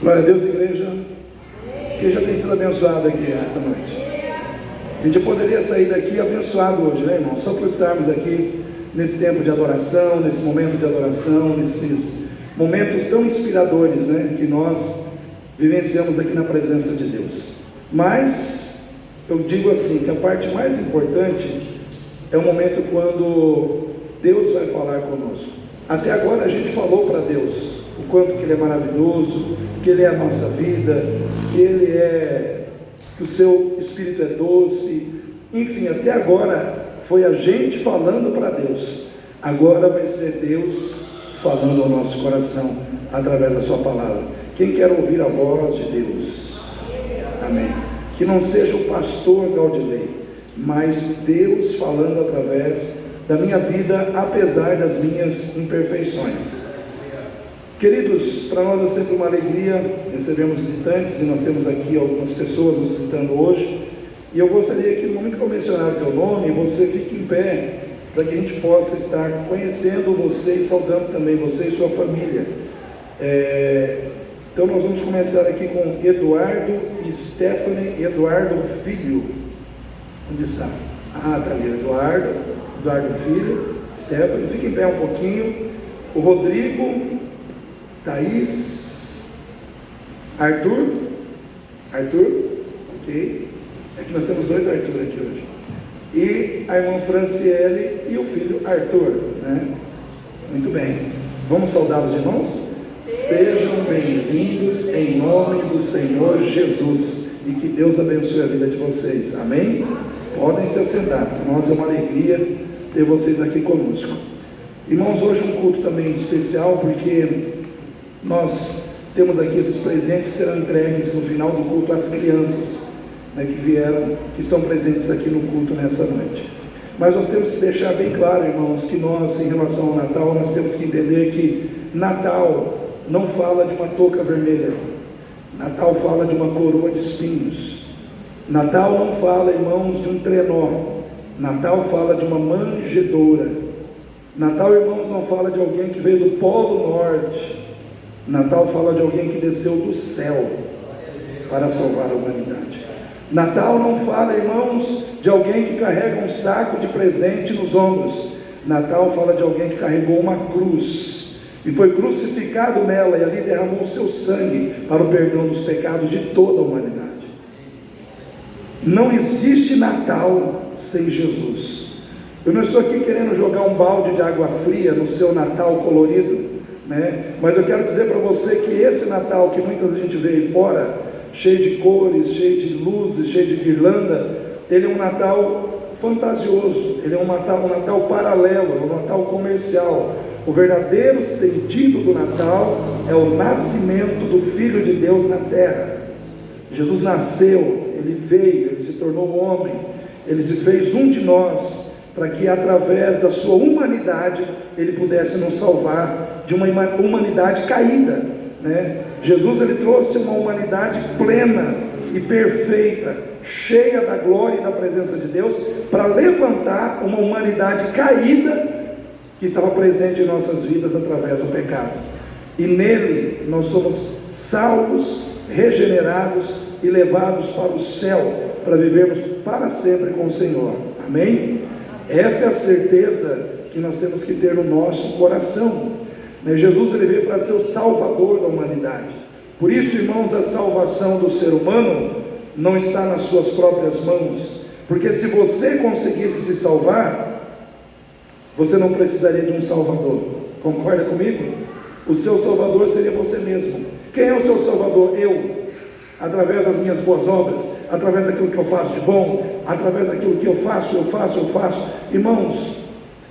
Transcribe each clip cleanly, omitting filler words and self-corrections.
Glória a Deus, igreja. Quem já tem sido abençoado aqui essa noite? A gente poderia sair daqui abençoado hoje, né, irmão? Só por estarmos aqui nesse tempo de adoração, nesse momento de adoração, nesses momentos tão inspiradores, né, que nós vivenciamos aqui na presença de Deus. Mas eu digo assim, que a parte mais importante é o momento quando Deus vai falar conosco. Até agora a gente falou para Deus o quanto que Ele é maravilhoso, que Ele é a nossa vida, que o seu Espírito é doce. Enfim, até agora foi a gente falando para Deus. Agora vai ser Deus falando ao nosso coração através da sua palavra. Quem quer ouvir a voz de Deus? Amém. Que não seja o pastor Gaudilei, mas Deus falando através da minha vida, apesar das minhas imperfeições. Queridos, para nós é sempre uma alegria, recebemos visitantes e nós temos aqui algumas pessoas nos visitando hoje. E eu gostaria que no momento que eu mencionar o teu nome, você fique em pé, para que a gente possa estar conhecendo você e saudando também você e sua família. Então nós vamos começar aqui com Eduardo e Stephanie. Eduardo Filho, onde está? Ah, está ali, Eduardo Filho, Stephanie, fique em pé um pouquinho. O Rodrigo, Thaís, Arthur, ok, é que nós temos dois Arthur aqui hoje, e a irmã Franciele e o filho Arthur, né? Muito bem, vamos saudá-los, irmãos? Sejam bem-vindos em nome do Senhor Jesus, e que Deus abençoe a vida de vocês, amém? Podem se assentar, para nós é uma alegria ter vocês aqui conosco. Irmãos, hoje é um culto também especial, porque nós temos aqui esses presentes que serão entregues no final do culto às crianças, né, que estão presentes aqui no culto nessa noite. Mas nós temos que deixar bem claro, irmãos, que nós, em relação ao Natal, nós temos que entender que Natal não fala de uma touca vermelha. Natal fala de uma coroa de espinhos. Natal não fala, irmãos, de um trenó. Natal fala de uma manjedoura. Natal, irmãos, não fala de alguém que veio do Polo Norte. Natal fala de alguém que desceu do céu para salvar a humanidade. Natal não fala, irmãos, de alguém que carrega um saco de presente nos ombros. Natal fala de alguém que carregou uma cruz e foi crucificado nela, e ali derramou o seu sangue para o perdão dos pecados de toda a humanidade. Não existe Natal sem Jesus. Eu não estou aqui querendo jogar um balde de água fria no seu Natal colorido, né? Mas eu quero dizer para você que esse Natal que muitas gente vê aí fora, cheio de cores, cheio de luzes, cheio de guirlanda, ele é um Natal fantasioso, ele é um Natal paralelo, é um Natal comercial. O verdadeiro sentido do Natal é o nascimento do Filho de Deus na terra. Jesus nasceu, ele veio, ele se tornou homem, ele se fez um de nós, para que através da sua humanidade ele pudesse nos salvar de uma humanidade caída, né? Jesus, ele trouxe uma humanidade plena e perfeita, cheia da glória e da presença de Deus, para levantar uma humanidade caída que estava presente em nossas vidas através do pecado. E nele nós somos salvos, regenerados e levados para o céu, para vivermos para sempre com o Senhor, amém? Essa é a certeza que nós temos que ter no nosso coração, né? Jesus, ele veio para ser o salvador da humanidade. Por isso, irmãos, a salvação do ser humano não está nas suas próprias mãos, porque se você conseguisse se salvar, você não precisaria de um salvador. Concorda comigo? O seu salvador seria você mesmo. Quem é o seu salvador? Eu. Através das minhas boas obras, através daquilo que eu faço de bom, através daquilo que eu faço. Irmãos,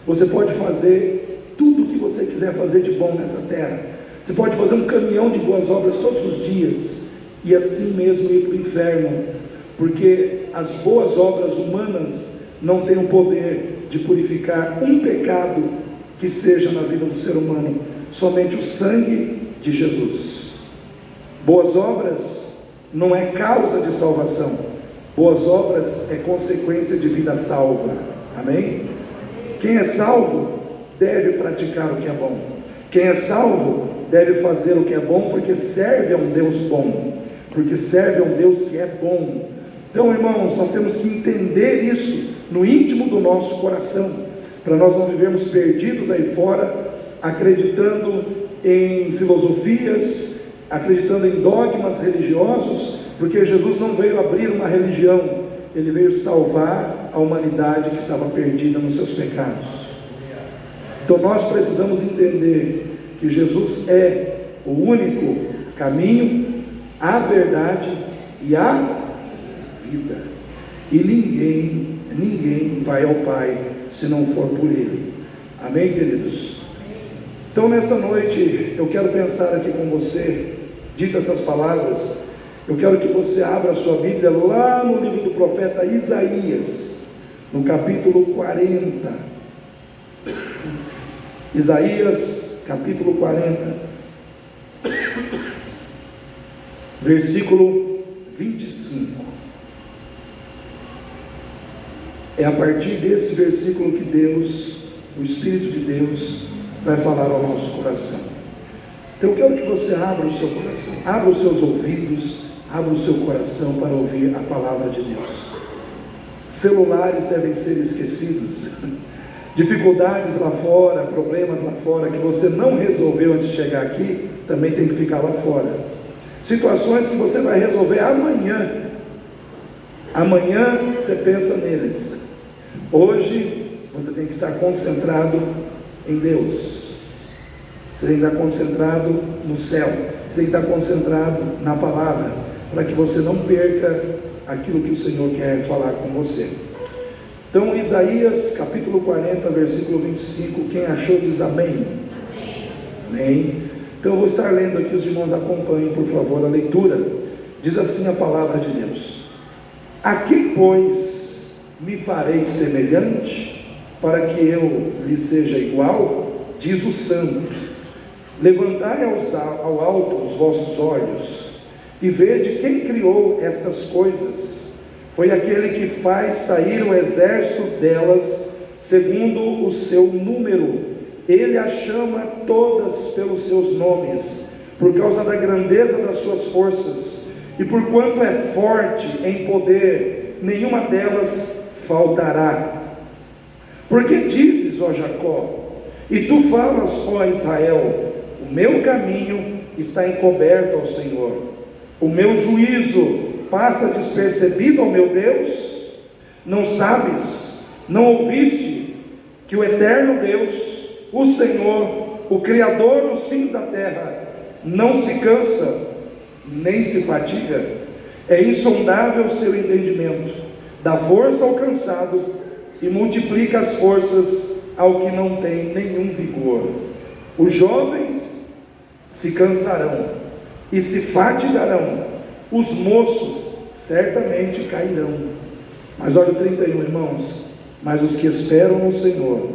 você pode fazer tudo o que você quiser fazer de bom nessa terra. Você pode fazer um caminhão de boas obras todos os dias, e assim mesmo ir para o inferno, porque as boas obras humanas não têm o poder de purificar um pecado que seja na vida do ser humano. Somente o sangue de Jesus. Boas obras não é causa de salvação. Boas obras é consequência de vida salva, amém? Quem é salvo deve praticar o que é bom. Quem é salvo deve fazer o que é bom, porque serve a um Deus bom, porque serve a um Deus que é bom. Então, irmãos, nós temos que entender isso no íntimo do nosso coração, para nós não vivermos perdidos aí fora, acreditando em filosofias, acreditando em dogmas religiosos, porque Jesus não veio abrir uma religião, Ele veio salvar a humanidade que estava perdida nos seus pecados. Então nós precisamos entender que Jesus é o único caminho, a verdade e a vida, e ninguém vai ao Pai se não for por Ele. Amém, queridos? Então nessa noite eu quero pensar aqui com você, dito essas palavras, eu quero que você abra a sua Bíblia lá no livro do profeta Isaías, no capítulo 40. Isaías, capítulo 40, versículo 25. É a partir desse versículo que Deus, o Espírito de Deus, vai falar ao nosso coração. Então eu quero que você abra o seu coração, abra os seus ouvidos, abra o seu coração para ouvir a palavra de Deus. Celulares devem ser esquecidos, dificuldades lá fora, problemas lá fora que você não resolveu antes de chegar aqui, também tem que ficar lá fora. Situações que você vai resolver amanhã você pensa neles. Hoje você tem que estar concentrado em Deus, você tem que estar concentrado no céu, você tem que estar concentrado na palavra, para que você não perca aquilo que o Senhor quer falar com você. Então Isaías capítulo 40, versículo 25, quem achou diz amém. Amém. Então eu vou estar lendo aqui, os irmãos acompanhem por favor a leitura. Diz assim a palavra de Deus: a quem pois me farei semelhante, para que eu lhe seja igual? Diz o Santo. Levantai ao alto os vossos olhos, e vede quem criou estas coisas. Foi aquele que faz sair o exército delas, segundo o seu número. Ele as chama todas pelos seus nomes, por causa da grandeza das suas forças, e porquanto é forte em poder, nenhuma delas faltará. Porque dizes, ó Jacó, e tu falas, ó Israel, o meu caminho está encoberto ao Senhor, o meu juízo passa despercebido ao meu Deus? Não sabes, não ouviste, que o eterno Deus, o Senhor, o Criador dos fins da terra, não se cansa, nem se fatiga? É insondável o seu entendimento, dá força ao cansado, e multiplica as forças ao que não tem nenhum vigor. Os jovens se cansarão, e se fatigarão, os moços certamente cairão. Mas olha o 31, irmãos: mas os que esperam no Senhor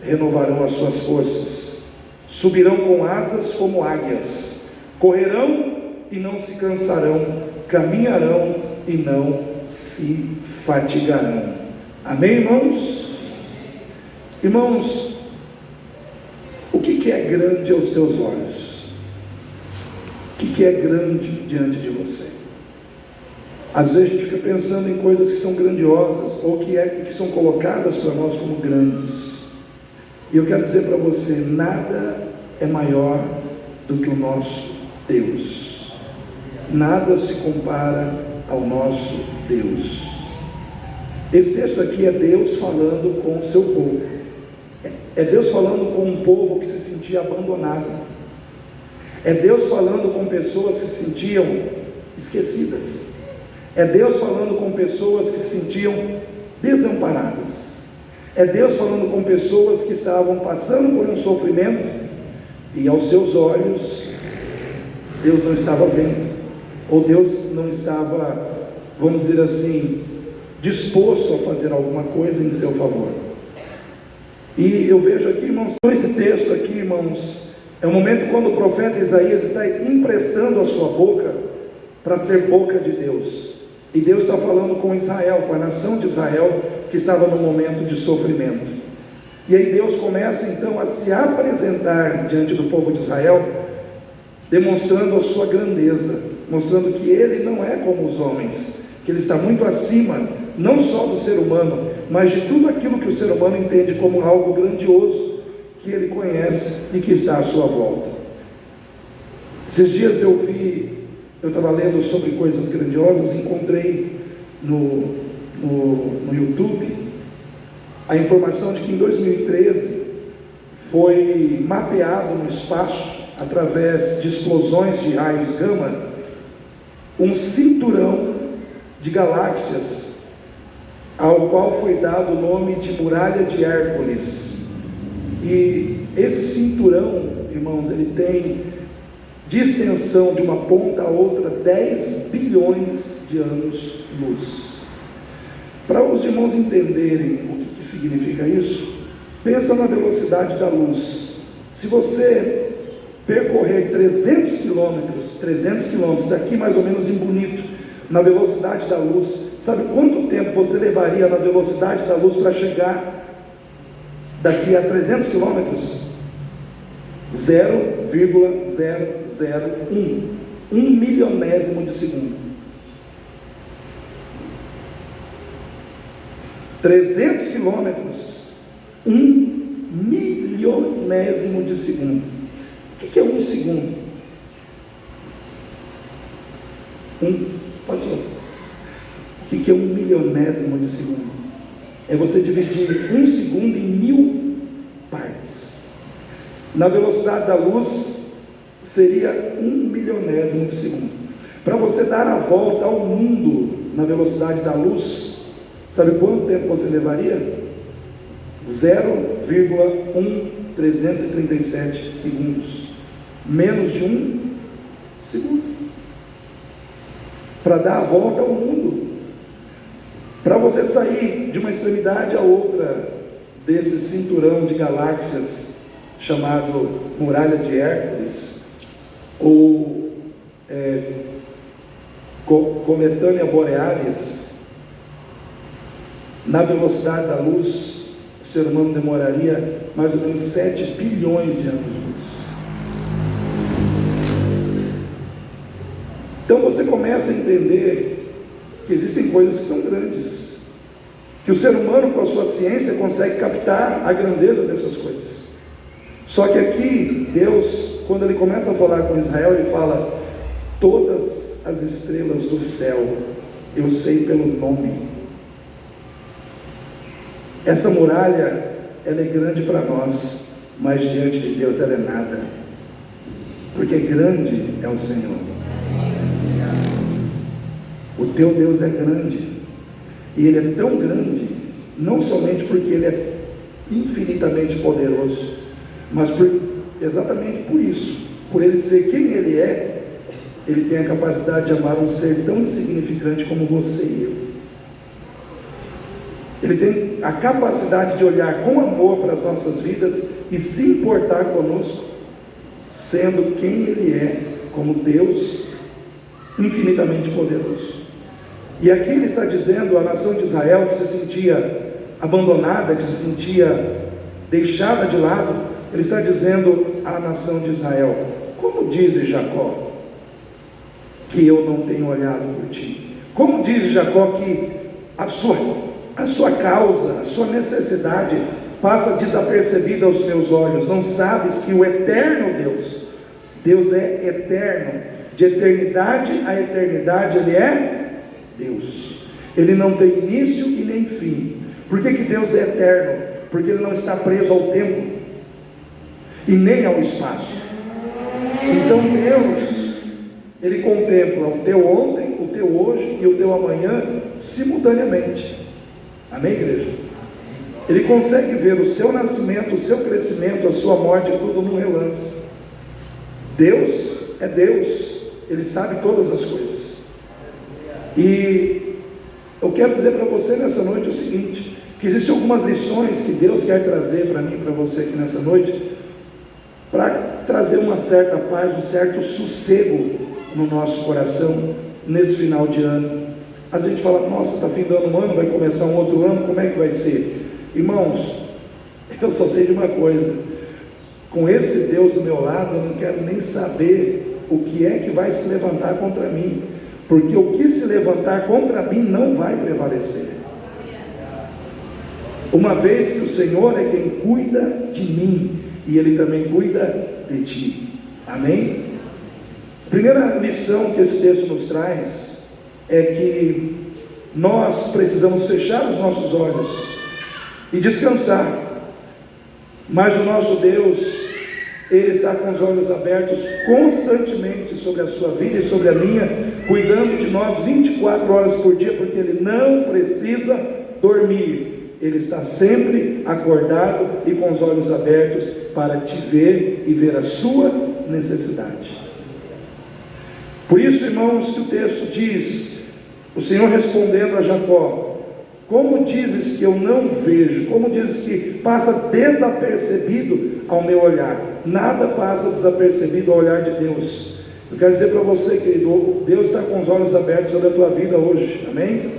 renovarão as suas forças, subirão com asas como águias, correrão e não se cansarão, caminharão e não se fatigarão. Amém, irmãos? Irmãos, o que é grande aos teus olhos? O que é grande diante de você? Às vezes a gente fica pensando em coisas que são grandiosas, ou que são colocadas para nós como grandes. E eu quero dizer para você, nada é maior do que o nosso Deus. Nada se compara ao nosso Deus. Esse texto aqui é Deus falando com o seu povo. É Deus falando com um povo que se sentia abandonado. É Deus falando com pessoas que se sentiam esquecidas. É Deus falando com pessoas que se sentiam desamparadas. É Deus falando com pessoas que estavam passando por um sofrimento, e aos seus olhos Deus não estava vendo, ou Deus não estava, vamos dizer assim, disposto a fazer alguma coisa em seu favor. E eu vejo aqui, irmãos, esse texto aqui, irmãos, é um momento quando o profeta Isaías está emprestando a sua boca para ser boca de Deus. E Deus está falando com Israel, com a nação de Israel, que estava num momento de sofrimento. E aí Deus começa então a se apresentar diante do povo de Israel, demonstrando a sua grandeza, mostrando que Ele não é como os homens, que Ele está muito acima, não só do ser humano, mas de tudo aquilo que o ser humano entende como algo grandioso, que Ele conhece e que está à sua volta. Esses dias eu estava lendo sobre coisas grandiosas, encontrei no YouTube a informação de que em 2013 foi mapeado no espaço, através de explosões de raios gama, um cinturão de galáxias, ao qual foi dado o nome de Muralha de Hércules. E esse cinturão, irmãos, ele tem de extensão de uma ponta a outra 10 bilhões de anos-luz. Para os irmãos entenderem o que significa isso, pensa na velocidade da luz. Se você percorrer 300 quilômetros daqui mais ou menos em Bonito, na velocidade da luz, sabe quanto tempo você levaria na velocidade da luz para chegar daqui a 300 quilômetros? 0,001, 1 milionésimo de segundo. 300 quilômetros, 1 milionésimo de segundo. O que é 1 segundo? Passou. O que é 1 milionésimo de segundo? É você dividir 1 segundo em 1000 partes. Na velocidade da luz, seria 1 milionésimo de segundo. Para você dar a volta ao mundo na velocidade da luz, sabe quanto tempo você levaria? 0,1337 segundos. Menos de 1 segundo. Para dar a volta ao mundo. Para você sair de uma extremidade a outra desse cinturão de galáxias chamado Muralha de Hércules, ou Coletânea Borealis, na velocidade da luz, o ser humano demoraria mais ou menos 7 bilhões de anos-luz. Então você começa a entender que existem coisas que são grandes, que o ser humano, com a sua ciência, consegue captar a grandeza dessas coisas. Só que aqui, Deus, quando Ele começa a falar com Israel, Ele fala: todas as estrelas do céu, eu sei pelo nome. Essa muralha, ela é grande para nós, mas diante de Deus ela é nada, porque grande é o Senhor. O teu Deus é grande, e Ele é tão grande, não somente porque Ele é infinitamente poderoso, mas exatamente por isso, por Ele ser quem Ele é, Ele tem a capacidade de amar um ser tão insignificante como você e eu. Ele tem a capacidade de olhar com amor para as nossas vidas e se importar conosco, sendo quem Ele é, como Deus infinitamente poderoso. E aqui Ele está dizendo à nação de Israel, que se sentia abandonada, que se sentia deixada de lado, Ele está dizendo à nação de Israel: como diz Jacó que eu não tenho olhado por ti? Como diz Jacó que a sua causa, a sua necessidade passa desapercebida aos meus olhos? Não sabes que o eterno Deus é eterno, de eternidade a eternidade Ele é Deus. Ele não tem início e nem fim. Por que Deus é eterno? Porque Ele não está preso ao tempo e nem ao espaço. Então Deus, Ele contempla o teu ontem, o teu hoje e o teu amanhã simultaneamente. Amém, igreja? Ele consegue ver o seu nascimento, o seu crescimento, a sua morte, tudo num relance. Deus é Deus, Ele sabe todas as coisas. E eu quero dizer para você nessa noite o seguinte, que existem algumas lições que Deus quer trazer para mim e para você aqui nessa noite, para trazer uma certa paz, um certo sossego no nosso coração, nesse final de ano. A gente fala: nossa, está findando um ano, vai começar um outro ano, como é que vai ser? Irmãos, eu só sei de uma coisa: com esse Deus do meu lado, eu não quero nem saber o que é que vai se levantar contra mim, porque o que se levantar contra mim não vai prevalecer. Uma vez que o Senhor é quem cuida de mim, e Ele também cuida de ti. Amém? A primeira lição que esse texto nos traz é que nós precisamos fechar os nossos olhos e descansar. Mas o nosso Deus, Ele está com os olhos abertos constantemente sobre a sua vida e sobre a minha, cuidando de nós 24 horas por dia, porque Ele não precisa dormir. Ele está sempre acordado e com os olhos abertos para te ver e ver a sua necessidade. Por isso, irmãos, que o texto diz, o Senhor respondendo a Jacó: como dizes que eu não vejo, como dizes que passa desapercebido ao meu olhar? Nada passa desapercebido ao olhar de Deus. Eu quero dizer para você, querido, Deus está com os olhos abertos sobre a tua vida hoje, amém?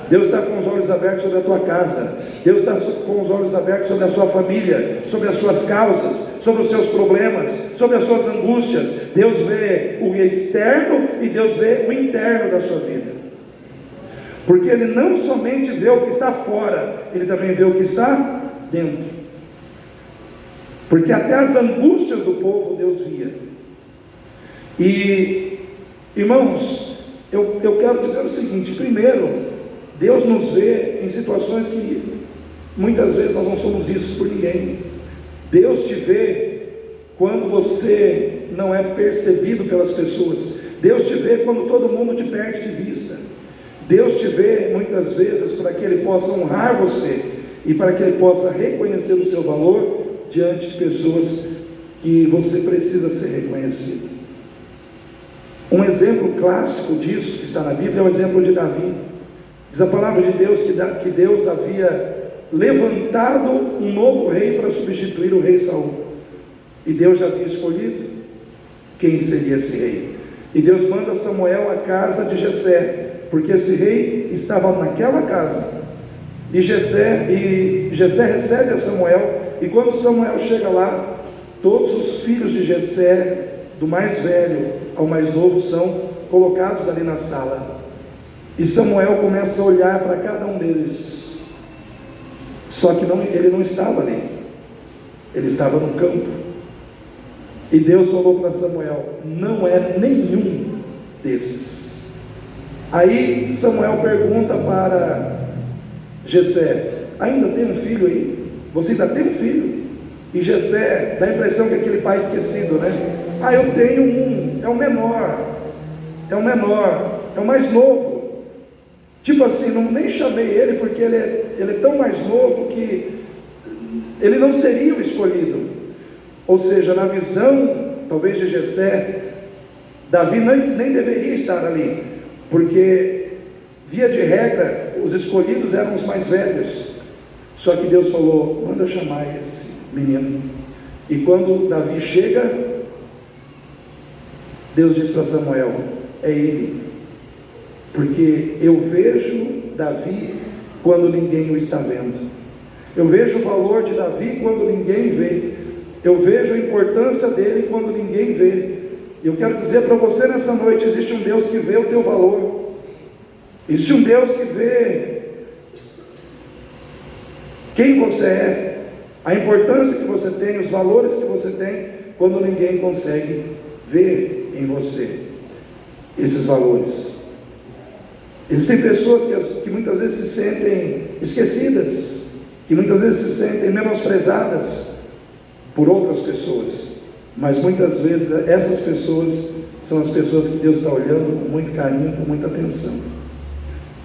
Deus está com os olhos abertos sobre a tua casa, Deus está com os olhos abertos sobre a sua família, sobre as suas causas, sobre os seus problemas, sobre as suas angústias. Deus vê o externo e Deus vê o interno da sua vida. Porque Ele não somente vê o que está fora, Ele também vê o que está dentro. Porque até as angústias do povo Deus via. E, irmãos, eu quero dizer o seguinte: primeiro, Deus nos vê em situações que muitas vezes nós não somos vistos por ninguém. Deus te vê quando você não é percebido pelas pessoas. Deus te vê quando todo mundo te perde de vista. Deus te vê muitas vezes para que Ele possa honrar você e para que Ele possa reconhecer o seu valor diante de pessoas que você precisa ser reconhecido. Um exemplo clássico disso que está na Bíblia é o exemplo de Davi. Diz a palavra de Deus que Deus havia levantado um novo rei para substituir o rei Saul, e Deus já havia escolhido quem seria esse rei. E Deus manda Samuel à casa de Jessé, porque esse rei estava naquela casa. E Jessé recebe a Samuel, e quando Samuel chega lá, todos os filhos de Jessé, do mais velho ao mais novo, são colocados ali na sala. E Samuel começa a olhar para cada um deles. Só que ele não estava ali, ele estava no campo. E Deus falou para Samuel: não é nenhum desses. Aí Samuel pergunta para Jessé: ainda tem um filho aí? Você ainda tem um filho? E Jessé dá a impressão que é aquele pai esquecido, né? Eu tenho um, é o menor, é o mais novo. Tipo assim, nem chamei ele porque ele é tão mais novo que ele não seria o escolhido. Ou seja, na visão talvez de Jessé, Davi nem deveria estar ali, porque via de regra os escolhidos eram os mais velhos. Só que Deus falou: manda chamar esse menino. E quando Davi chega, Deus diz para Samuel: é ele, porque eu vejo Davi quando ninguém o está vendo. Eu vejo o valor de Davi quando ninguém vê. Eu vejo a importância dele quando ninguém vê. Eu quero dizer para você nessa noite: existe um Deus que vê o teu valor. Existe um Deus que vê quem você é, a importância que você tem, os valores que você tem, quando ninguém consegue ver em você esses valores. Existem pessoas que muitas vezes se sentem esquecidas, que muitas vezes se sentem menosprezadas por outras pessoas, mas muitas vezes essas pessoas são as pessoas que Deus está olhando com muito carinho, com muita atenção.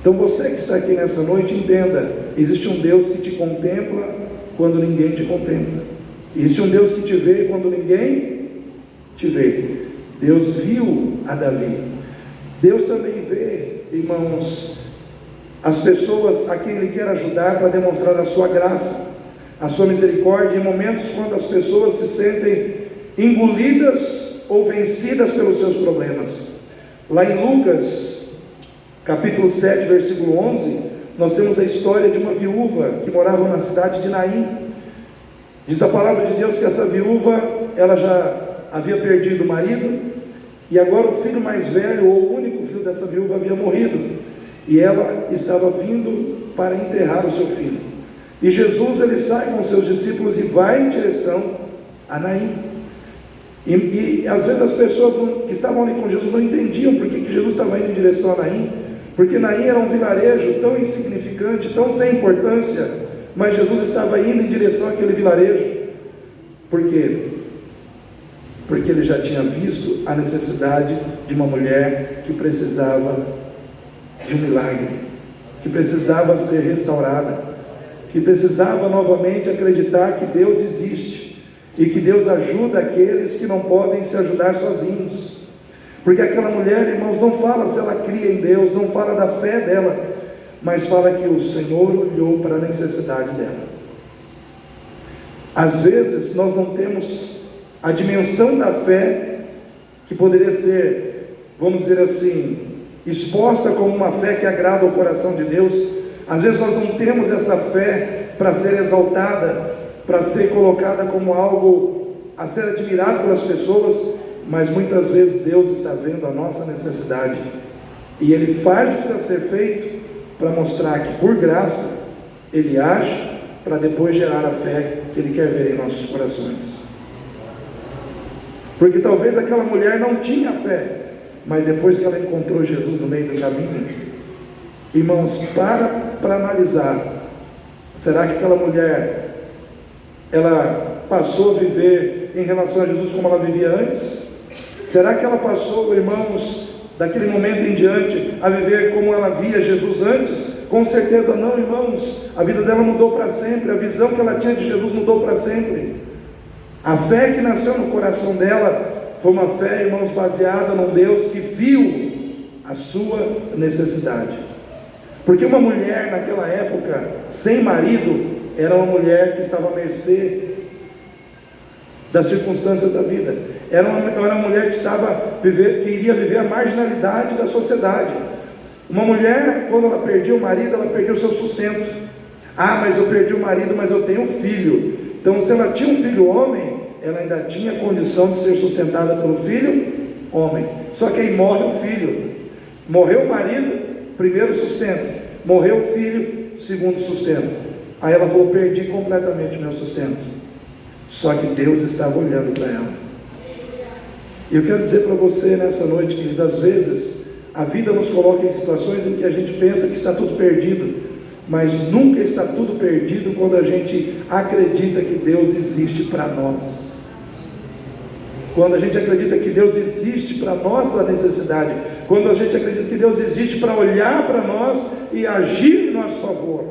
Então você que está aqui nessa noite, entenda: existe um Deus que te contempla quando ninguém te contempla. Existe um Deus que te vê quando ninguém te vê. Deus viu a Davi. Deus também vê, irmãos, as pessoas a quem Ele quer ajudar para demonstrar a sua graça, a sua misericórdia, em momentos quando as pessoas se sentem engolidas ou vencidas pelos seus problemas. Lá em Lucas, capítulo 7, versículo 11, nós temos a história de uma viúva que morava na cidade de Naim. Diz a palavra de Deus que essa viúva, ela já havia perdido o marido, E agora o filho mais velho, ou o único filho dessa viúva, havia morrido, e ela estava vindo para enterrar o seu filho. E Jesus, ele sai com seus discípulos e vai em direção a Naim. E às vezes as pessoas que estavam ali com Jesus não entendiam por que Jesus estava indo em direção a Naim, porque Naim era um vilarejo tão insignificante, tão sem importância, mas Jesus estava indo em direção àquele vilarejo. Por quê? Porque ele já tinha visto a necessidade de uma mulher que precisava de um milagre, que precisava ser restaurada, que precisava novamente acreditar que Deus existe e que Deus ajuda aqueles que não podem se ajudar sozinhos. Porque aquela mulher, irmãos, não fala se ela cria em Deus, não fala da fé dela, mas fala que o Senhor olhou para a necessidade dela. Às vezes nós não temos a dimensão da fé que poderia ser, vamos dizer assim, exposta como uma fé que agrada ao coração de Deus. Às vezes nós não temos essa fé para ser exaltada, para ser colocada como algo a ser admirado pelas pessoas, mas muitas vezes Deus está vendo a nossa necessidade, e Ele faz o que precisa ser feito para mostrar que por graça Ele age, para depois gerar a fé que Ele quer ver em nossos corações. Porque talvez aquela mulher não tinha fé, mas depois que ela encontrou Jesus no meio do caminho, irmãos, para analisar, será que aquela mulher, ela passou a viver em relação a Jesus como ela vivia antes? Será que ela passou, irmãos, daquele momento em diante, a viver como ela via Jesus antes? Com certeza não, irmãos. A vida dela mudou para sempre, a visão que ela tinha de Jesus mudou para sempre. A fé que nasceu no coração dela foi uma fé, irmãos, baseada num Deus que viu a sua necessidade. Porque uma mulher naquela época, sem marido, era uma mulher que estava à mercê das circunstâncias da vida. Era uma mulher que iria viver a marginalidade da sociedade. Uma mulher, quando ela perdia o marido, ela perdia o seu sustento. Ah, mas eu perdi o marido, mas eu tenho um filho. Então, se ela tinha um filho homem, ela ainda tinha condição de ser sustentada pelo filho homem. Só que aí morre o filho. Morreu o marido, primeiro sustento. Morreu o filho, segundo sustento. Aí ela falou: perdi completamente o meu sustento. Só que Deus estava olhando para ela. E eu quero dizer para você nessa noite, querido, às vezes a vida nos coloca em situações em que a gente pensa que está tudo perdido, mas nunca está tudo perdido quando a gente acredita que Deus existe para nós. Quando a gente acredita que Deus existe para a nossa necessidade, quando a gente acredita que Deus existe para olhar para nós e agir em nosso favor.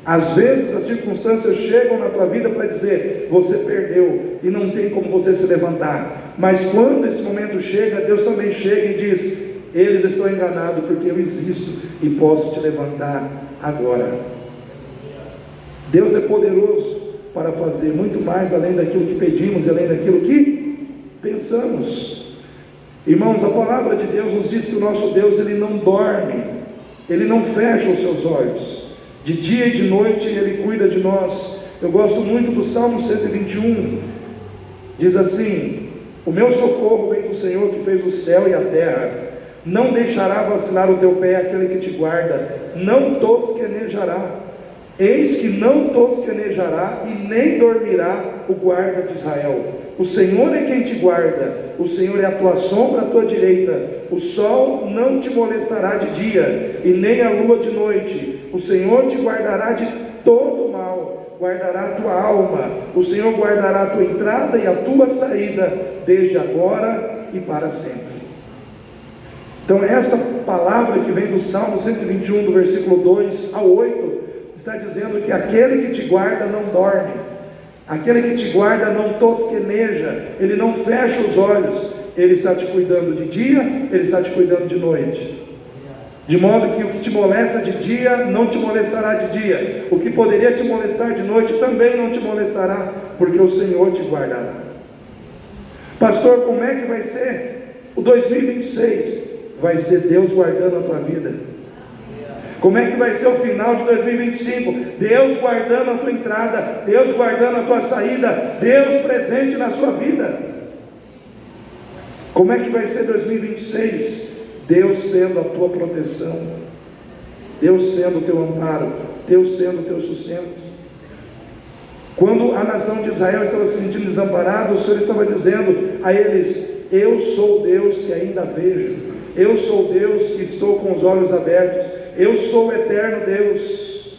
Às vezes as circunstâncias chegam na tua vida para dizer: você perdeu e não tem como você se levantar. Mas quando esse momento chega, Deus também chega e diz: eles estão enganados, porque eu existo e posso te levantar agora. Deus é poderoso para fazer muito mais além daquilo que pedimos e além daquilo que pensamos. Irmãos, a palavra de Deus nos diz que o nosso Deus, Ele não dorme, Ele não fecha os seus olhos. De dia e de noite Ele cuida de nós. Eu gosto muito do Salmo 121. Diz assim: o meu socorro vem do Senhor que fez o céu e a terra. Não deixará vacilar o teu pé aquele que te guarda, não tosquenejará. Eis que não tosquenejará e nem dormirá o guarda de Israel. O Senhor é quem te guarda, o Senhor é a tua sombra à tua direita. O sol não te molestará de dia, e nem a lua de noite. O Senhor te guardará de todo mal, guardará a tua alma. O Senhor guardará a tua entrada e a tua saída, desde agora e para sempre. Então esta palavra que vem do Salmo 121, do versículo 2 ao 8, está dizendo que aquele que te guarda não dorme, aquele que te guarda não tosqueneja, ele não fecha os olhos, ele está te cuidando de dia, ele está te cuidando de noite, de modo que o que te molesta de dia não te molestará de dia, o que poderia te molestar de noite também não te molestará, porque o Senhor te guardará. Pastor, como é que vai ser o 2026? Vai ser Deus guardando a tua vida. Como é que vai ser o final de 2025? Deus guardando a tua entrada, Deus guardando a tua saída, Deus presente na sua vida. Como é que vai ser 2026? Deus sendo a tua proteção, Deus sendo o teu amparo, Deus sendo o teu sustento. Quando a nação de Israel estava se sentindo desamparada, o Senhor estava dizendo a eles: eu sou Deus que ainda vejo, eu sou Deus que estou com os olhos abertos, eu sou o eterno Deus,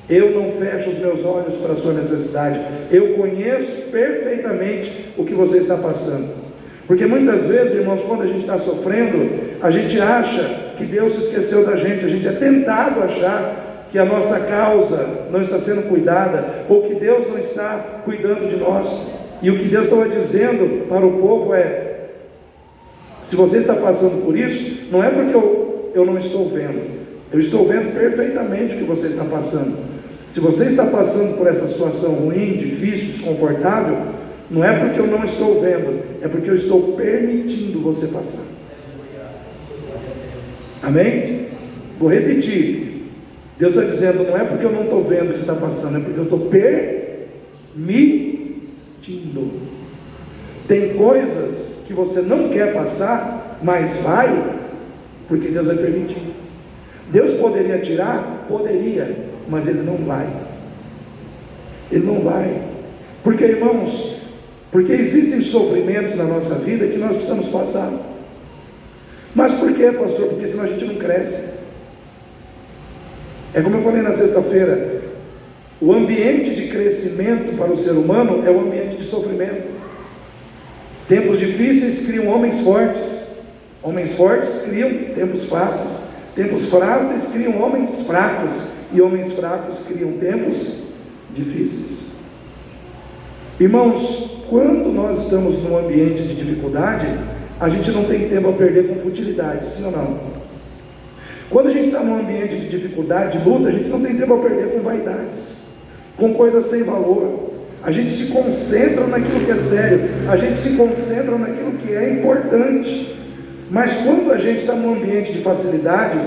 eu não fecho os meus olhos para a sua necessidade, eu conheço perfeitamente o que você está passando. Porque muitas vezes, irmãos, quando a gente está sofrendo, a gente acha que Deus se esqueceu da gente, a gente é tentado achar que a nossa causa não está sendo cuidada, ou que Deus não está cuidando de nós. E o que Deus estava dizendo para o povo é: se você está passando por isso, não é porque eu não estou vendo, eu estou vendo perfeitamente o que você está passando. Se você está passando por essa situação ruim, difícil, desconfortável, não é porque eu não estou vendo, é porque eu estou permitindo você passar. Amém? Vou repetir. Deus está dizendo: não é porque eu não estou vendo o que você está passando, é porque eu estou permitindo. Tem coisas que você não quer passar, mas vai, porque Deus vai permitir. Deus poderia tirar? Poderia, mas Ele não vai. Ele não vai. Porque, irmãos, porque existem sofrimentos na nossa vida que nós precisamos passar. Mas por quê, pastor? Porque senão a gente não cresce. É como eu falei na sexta-feira, o ambiente de crescimento para o ser humano é o ambiente de sofrimento. Tempos difíceis criam homens fortes criam tempos fáceis, tempos fáceis criam homens fracos, e homens fracos criam tempos difíceis. Irmãos, quando nós estamos num ambiente de dificuldade, a gente não tem tempo a perder com futilidade, sim ou não? Quando a gente está num ambiente de dificuldade, de luta, a gente não tem tempo a perder com vaidades, com coisas sem valor. A gente se concentra naquilo que é sério, a gente se concentra naquilo que é importante. Mas quando a gente está num ambiente de facilidades,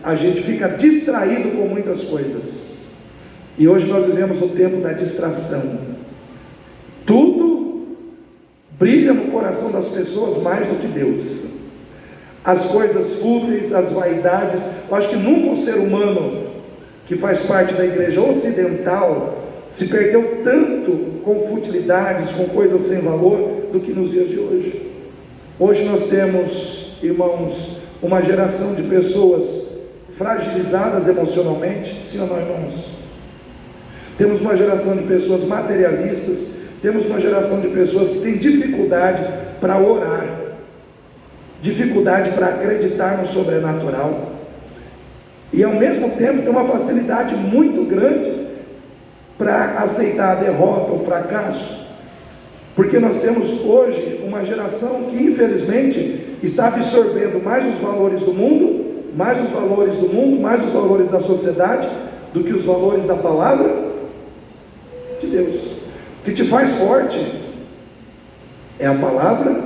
a gente fica distraído com muitas coisas. E hoje nós vivemos o tempo da distração. Tudo brilha no coração das pessoas mais do que Deus. As coisas fúteis, as vaidades. Eu acho que nunca um ser humano que faz parte da igreja ocidental se perdeu tanto com futilidades, com coisas sem valor, do que nos dias de hoje. Hoje nós temos, irmãos, uma geração de pessoas fragilizadas emocionalmente, sim ou não, irmãos? Temos uma geração de pessoas materialistas, temos uma geração de pessoas que têm dificuldade para orar, dificuldade para acreditar no sobrenatural, e ao mesmo tempo tem uma facilidade muito grande para aceitar a derrota, o fracasso, porque nós temos hoje uma geração que infelizmente está absorvendo mais os valores do mundo, mais os valores da sociedade, do que os valores da palavra de Deus. O que te faz forte é a palavra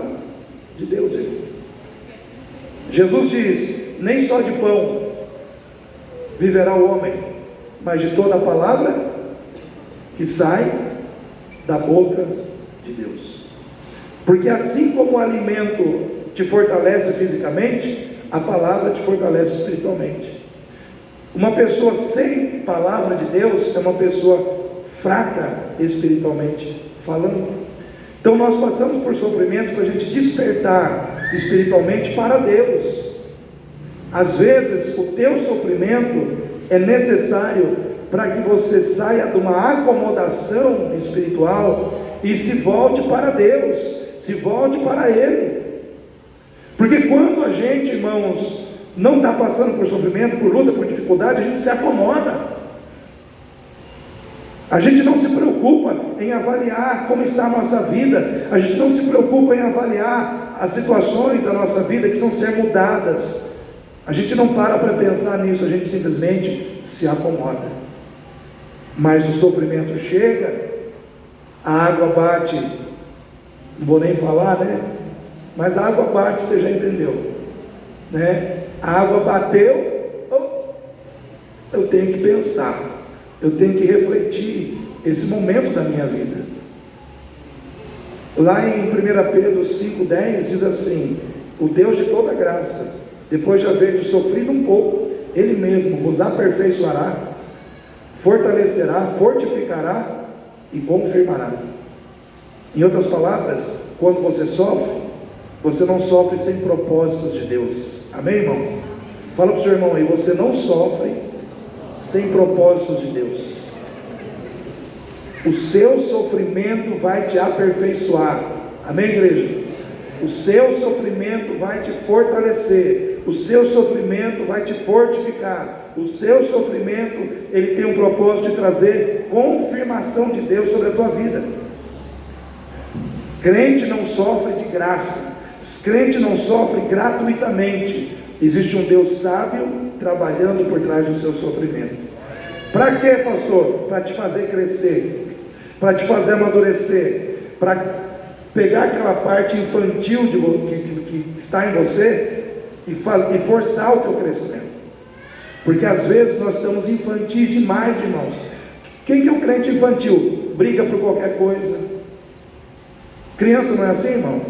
de Deus, irmão. Jesus diz: nem só de pão viverá o homem, mas de toda a palavra que sai da boca de Deus. Porque assim como o alimento te fortalece fisicamente, a palavra te fortalece espiritualmente. Uma pessoa sem palavra de Deus é uma pessoa fraca espiritualmente falando. Então nós passamos por sofrimentos para a gente despertar espiritualmente para Deus. Às vezes o teu sofrimento é necessário para que você saia de uma acomodação espiritual e se volte para Deus, se volte para Ele. Porque quando a gente, irmãos, não está passando por sofrimento, por luta, por dificuldade, a gente se acomoda. A gente não se preocupa em avaliar como está a nossa vida, a gente não se preocupa em avaliar as situações da nossa vida que precisam ser mudadas. A gente não para pensar nisso, a gente simplesmente se acomoda. Mas o sofrimento chega, a água bate, não vou nem falar, né? Mas a água bate, você já entendeu, né? A água bateu, eu tenho que pensar, eu tenho que refletir esse momento da minha vida. Lá em 1 Pedro 5,10 diz assim: o Deus de toda graça, depois de haver sofrido um pouco, Ele mesmo vos aperfeiçoará, fortalecerá, fortificará e confirmará. Em outras palavras, quando você sofre, você não sofre sem propósitos de Deus. Amém, irmão? Fala para o seu irmão aí: você não sofre sem propósitos de Deus. O seu sofrimento vai te aperfeiçoar. Amém, igreja? O seu sofrimento vai te fortalecer. O seu sofrimento vai te fortificar. O seu sofrimento, ele tem um propósito de trazer confirmação de Deus sobre a tua vida. Crente não sofre de graça. Crente não sofre gratuitamente. Existe um Deus sábio trabalhando por trás do seu sofrimento. Para quê, pastor? Para te fazer crescer, para te fazer amadurecer, para pegar aquela parte infantil que está em você e forçar o teu crescimento. Porque às vezes nós estamos infantis demais, irmãos. Quem que é um crente infantil? Briga por qualquer coisa. Criança não é assim, irmão?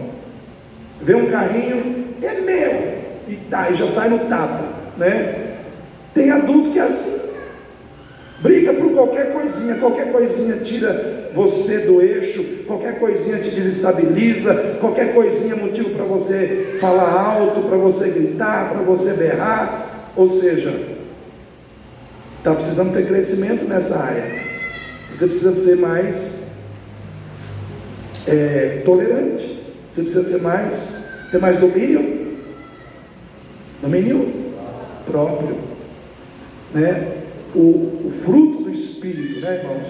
Vê um carrinho, é meu, e tá, e já sai no tapa, né? Tem adulto que é assim, briga por qualquer coisinha tira você do eixo, qualquer coisinha te desestabiliza, qualquer coisinha é motivo para você falar alto, para você gritar, para você berrar. Ou seja, está precisando ter crescimento nessa área. Você precisa ser mais tolerante. Você precisa ter mais domínio próprio, né? O fruto do Espírito, né, irmãos?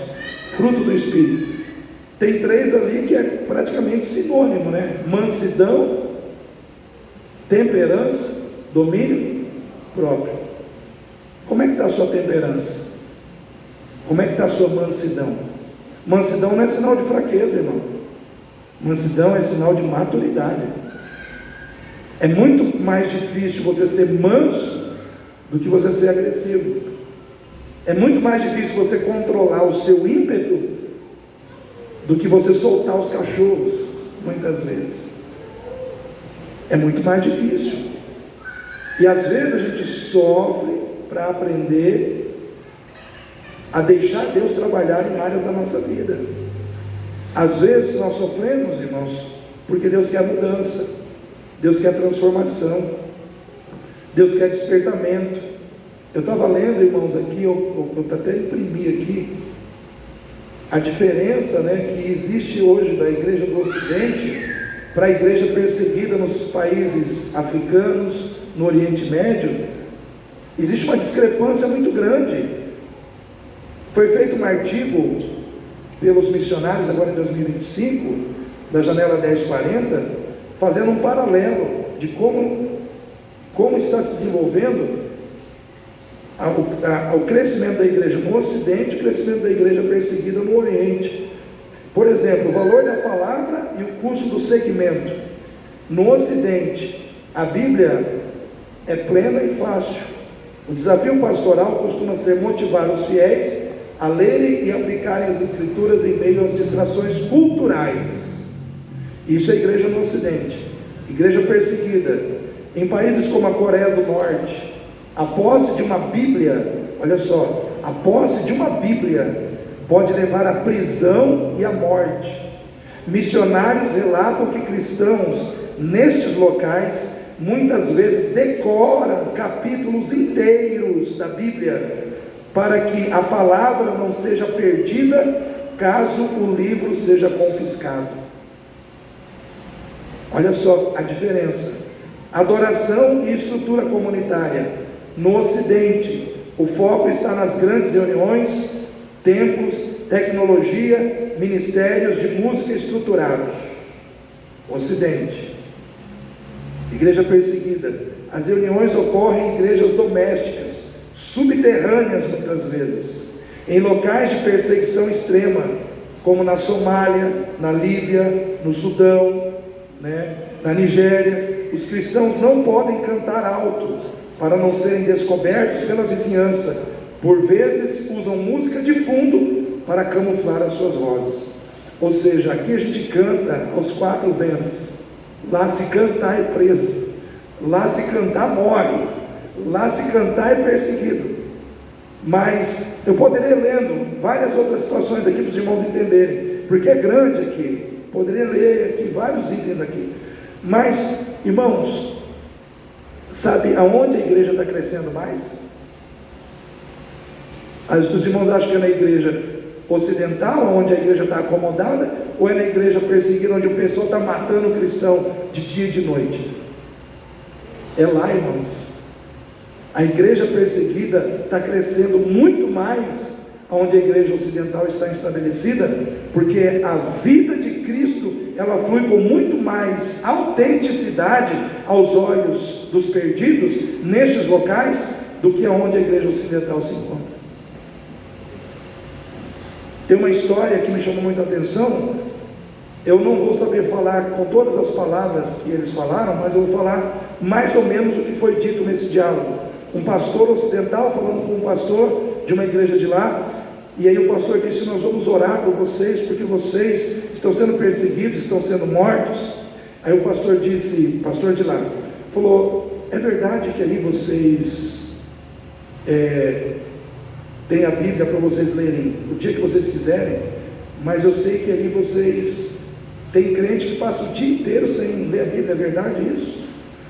Fruto do Espírito. Tem 3 ali que é praticamente sinônimo, né? Mansidão, temperança, domínio próprio. Como é que está a sua temperança? Como é que está a sua mansidão? Mansidão não é sinal de fraqueza, irmão. Mansidão é sinal de maturidade. É muito mais difícil você ser manso do que você ser agressivo. É muito mais difícil você controlar o seu ímpeto do que você soltar os cachorros, muitas vezes. É muito mais difícil. E às vezes a gente sofre para aprender a deixar Deus trabalhar em áreas da nossa vida. Às vezes nós sofremos, irmãos, porque Deus quer mudança, Deus quer transformação, Deus quer despertamento. Eu estava lendo, irmãos, aqui, eu até imprimi aqui, a diferença, né, que existe hoje da igreja do Ocidente para a igreja perseguida nos países africanos, no Oriente Médio. Existe uma discrepância muito grande. Foi feito um artigo pelos missionários, agora em 2025, da Janela 1040, fazendo um paralelo de como está se desenvolvendo o crescimento da igreja no Ocidente e o crescimento da igreja perseguida no Oriente. Por exemplo, o valor da palavra e o custo do segmento. No Ocidente, a Bíblia é plena e fácil. O desafio pastoral costuma ser motivar os fiéis a lerem e aplicarem as Escrituras em meio às distrações culturais. Isso é a igreja no Ocidente. Igreja perseguida. Em países como a Coreia do Norte, a posse de uma Bíblia, olha só, a posse de uma Bíblia pode levar à prisão e à morte. Missionários relatam que cristãos nestes locais muitas vezes decoram capítulos inteiros da Bíblia para que a palavra não seja perdida caso o livro seja confiscado. Olha só a diferença. Adoração e estrutura comunitária. No Ocidente, o foco está nas grandes reuniões, templos, tecnologia, ministérios de música estruturados. Ocidente. Igreja perseguida. As reuniões ocorrem em igrejas domésticas, subterrâneas muitas vezes, em locais de perseguição extrema, como na Somália, na Líbia, no Sudão, na Nigéria. Os cristãos não podem cantar alto para não serem descobertos pela vizinhança. Por vezes usam música de fundo para camuflar as suas vozes. Ou seja, aqui a gente canta aos quatro ventos, lá se cantar é preso, lá se cantar morre, lá se cantar é perseguido. Mas eu poderia ir lendo várias outras situações aqui para os irmãos entenderem, porque é grande aqui, poderia ler aqui vários itens aqui. Mas, irmãos, sabe aonde a igreja está crescendo mais? Os irmãos acham que é na igreja ocidental, onde a igreja está acomodada, ou é na igreja perseguida, onde o pessoal está matando o cristão de dia e de noite? É lá, irmãos. A igreja perseguida está crescendo muito mais onde a igreja ocidental está estabelecida, porque a vida de Cristo, ela flui com muito mais autenticidade aos olhos dos perdidos nestes locais, do que aonde a igreja ocidental se encontra. Tem uma história que me chamou muita atenção. Eu não vou saber falar com todas as palavras que eles falaram, mas eu vou falar mais ou menos o que foi dito nesse diálogo. Um pastor ocidental falando com um pastor de uma igreja de lá, e aí o pastor disse: nós vamos orar por vocês, porque vocês estão sendo perseguidos, estão sendo mortos. Aí o pastor disse, pastor de lá, falou: é verdade que ali vocês tem a Bíblia para vocês lerem o dia que vocês quiserem, mas eu sei que ali vocês tem crente que passa o dia inteiro sem ler a Bíblia. É verdade isso?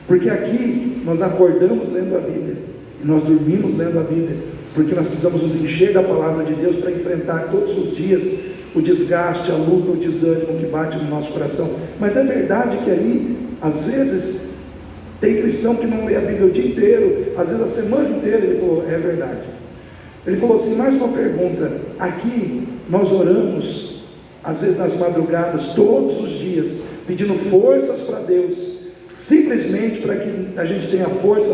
Porque aqui nós acordamos lendo a Bíblia e nós dormimos lendo a Bíblia, porque nós precisamos nos encher da palavra de Deus para enfrentar todos os dias o desgaste, a luta, o desânimo que bate no nosso coração. Mas é verdade que aí, às vezes, tem cristão que não lê a Bíblia o dia inteiro, às vezes a semana inteira. Ele falou: é verdade. Ele falou assim: mais uma pergunta, aqui nós oramos, às vezes nas madrugadas, todos os dias, pedindo forças para Deus, simplesmente para que a gente tenha força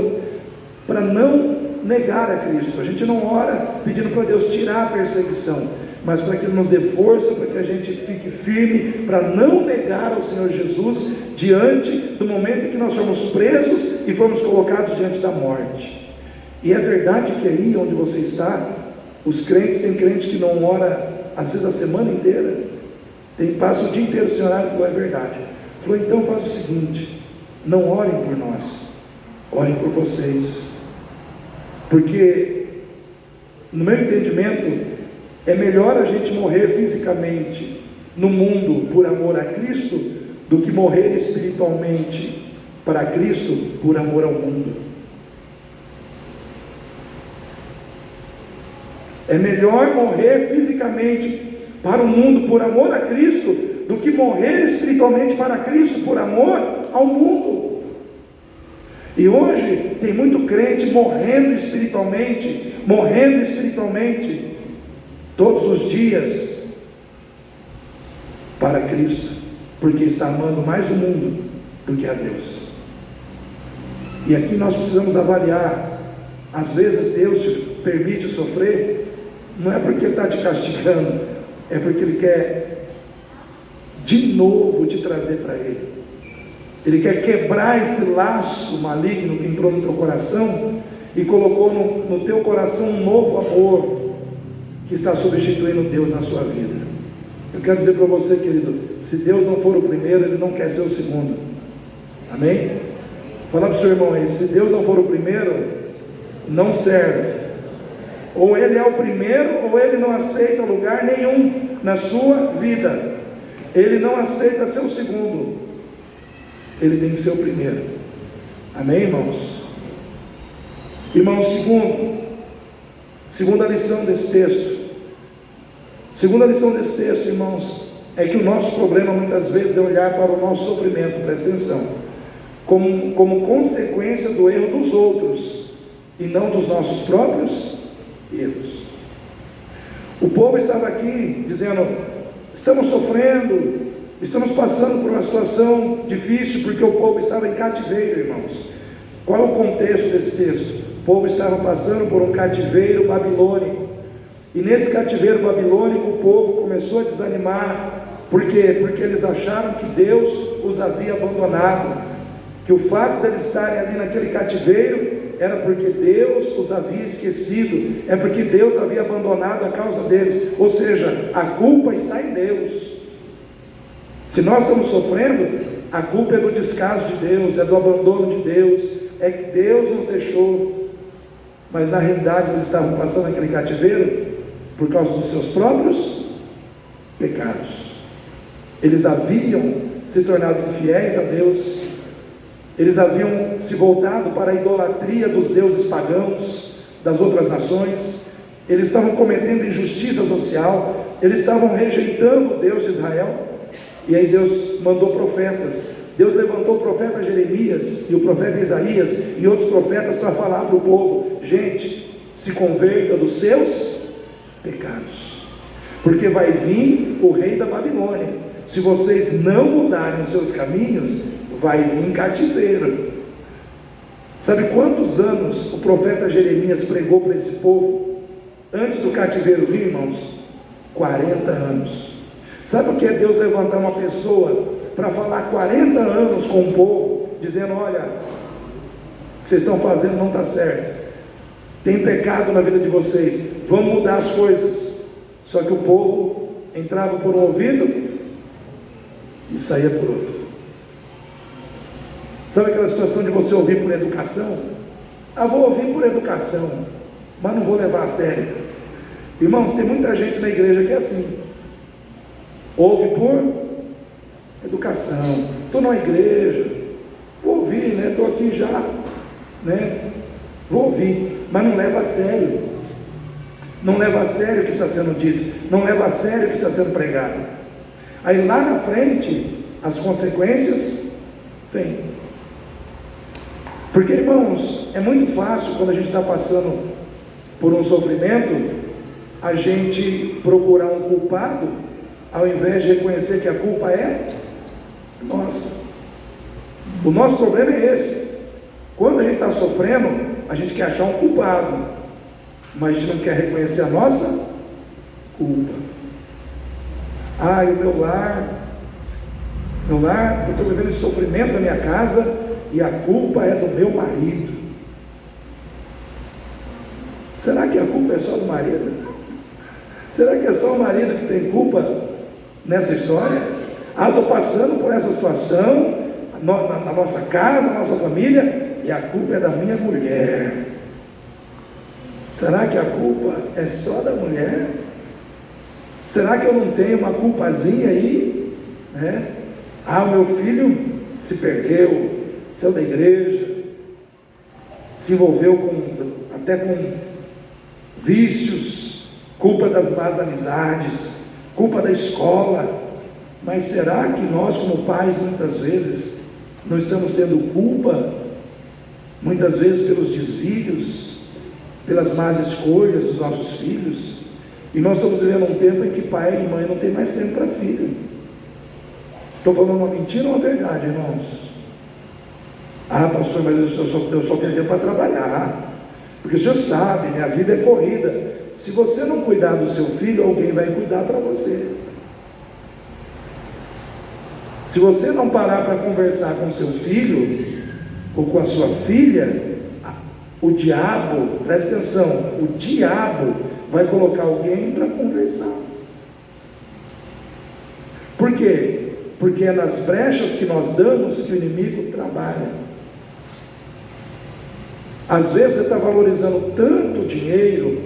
para não negar a Cristo. A gente não ora pedindo para Deus tirar a perseguição, mas para que Ele nos dê força, para que a gente fique firme, para não negar ao Senhor Jesus, diante do momento em que nós somos presos e fomos colocados diante da morte. E é verdade que aí onde você está, os crentes, tem crente que não ora, às vezes a semana inteira, passa o dia inteiro sem orar. Ele falou: é verdade. Falou: então faz o seguinte, não orem por nós, orem por vocês, porque no meu entendimento é melhor a gente morrer fisicamente no mundo por amor a Cristo, do que morrer espiritualmente para Cristo por amor ao mundo. É melhor morrer fisicamente para o mundo por amor a Cristo, do que morrer espiritualmente para Cristo por amor ao mundo. E hoje tem muito crente morrendo espiritualmente, todos os dias para Cristo, porque está amando mais o mundo do que a Deus. E aqui nós precisamos avaliar. Às vezes Deus te permite sofrer, não é porque Ele está te castigando, é porque Ele quer de novo te trazer para Ele. Ele quer quebrar esse laço maligno que entrou no teu coração e colocou no teu coração um novo amor que está substituindo Deus na sua vida. Eu quero dizer para você, querido, se Deus não for o primeiro, Ele não quer ser o segundo. Amém? Fala para o seu irmão aí: se Deus não for o primeiro, não serve. Ou Ele é o primeiro, ou Ele não aceita lugar nenhum na sua vida. Ele não aceita ser o segundo, Ele tem que ser o primeiro. Amém, irmãos? Irmãos, segunda lição desse texto. Segunda lição desse texto, irmãos, é que o nosso problema muitas vezes é olhar para o nosso sofrimento, presta atenção, como consequência do erro dos outros e não dos nossos próprios erros. O povo estava aqui dizendo: estamos sofrendo, estamos passando por uma situação difícil, porque o povo estava em cativeiro, irmãos. Qual é o contexto desse texto? O povo estava passando por um cativeiro babilônico, e nesse cativeiro babilônico o povo começou a desanimar. Por quê? Porque eles acharam que Deus os havia abandonado, que o fato de eles estarem ali naquele cativeiro era porque Deus os havia esquecido, é porque Deus havia abandonado a causa deles. Ou seja, a culpa está em Deus. Se nós estamos sofrendo, a culpa é do descaso de Deus, é do abandono de Deus, é que Deus nos deixou. Mas na realidade eles estavam passando aquele cativeiro por causa dos seus próprios pecados. Eles haviam se tornado infiéis a Deus, eles haviam se voltado para a idolatria dos deuses pagãos das outras nações, eles estavam cometendo injustiça social, eles estavam rejeitando o Deus de Israel. E aí Deus mandou profetas. Deus levantou o profeta Jeremias e o profeta Isaías e outros profetas para falar para o povo: gente, se converta dos seus pecados, porque vai vir o rei da Babilônia. Se vocês não mudarem os seus caminhos, vai vir cativeiro. Sabe quantos anos o profeta Jeremias pregou para esse povo antes do cativeiro vir, irmãos? 40 anos. Sabe o que é Deus levantar uma pessoa para falar 40 anos com o povo, dizendo: olha, o que vocês estão fazendo não está certo, tem pecado na vida de vocês, vamos mudar as coisas. Só que o povo entrava por um ouvido e saía por outro. Sabe aquela situação de você ouvir por educação? Vou ouvir por educação, mas não vou levar a sério. Irmãos, tem muita gente na igreja que é assim, ouve por educação. Estou na igreja, vou ouvir, né? Estou aqui já, né? Vou ouvir, mas não leva a sério. Não leva a sério o que está sendo dito, não leva a sério o que está sendo pregado. Aí lá na frente, as consequências vêm. Porque, irmãos, é muito fácil quando a gente está passando por um sofrimento, a gente procurar um culpado, ao invés de reconhecer que a culpa é nossa. O nosso problema é esse. Quando a gente está sofrendo, a gente quer achar um culpado, mas a gente não quer reconhecer a nossa culpa. E o meu lar, eu estou vivendo esse sofrimento na minha casa, e a culpa é do meu marido. Será que a culpa é só do marido? Será que é só o marido que tem culpa nessa história? Estou passando por essa situação na nossa casa, na nossa família, e a culpa é da minha mulher. Será que a culpa é só da mulher? Será que eu não tenho uma culpazinha aí? O meu filho se perdeu, saiu da igreja, se envolveu até com vícios, culpa das más amizades, culpa da escola. Mas será que nós, como pais, muitas vezes não estamos tendo culpa, muitas vezes pelos desvios, pelas más escolhas dos nossos filhos? E nós estamos vivendo um tempo em que pai e mãe não tem mais tempo para filho. Estou falando uma mentira ou uma verdade, irmãos? Pastor, mas eu só tenho tempo para trabalhar, porque o senhor sabe, minha vida é corrida. Se você não cuidar do seu filho, alguém vai cuidar para você. Se você não parar para conversar com seu filho ou com a sua filha, o diabo, presta atenção, o diabo vai colocar alguém para conversar. Por quê? Porque é nas brechas que nós damos que o inimigo trabalha. Às vezes você está valorizando tanto dinheiro,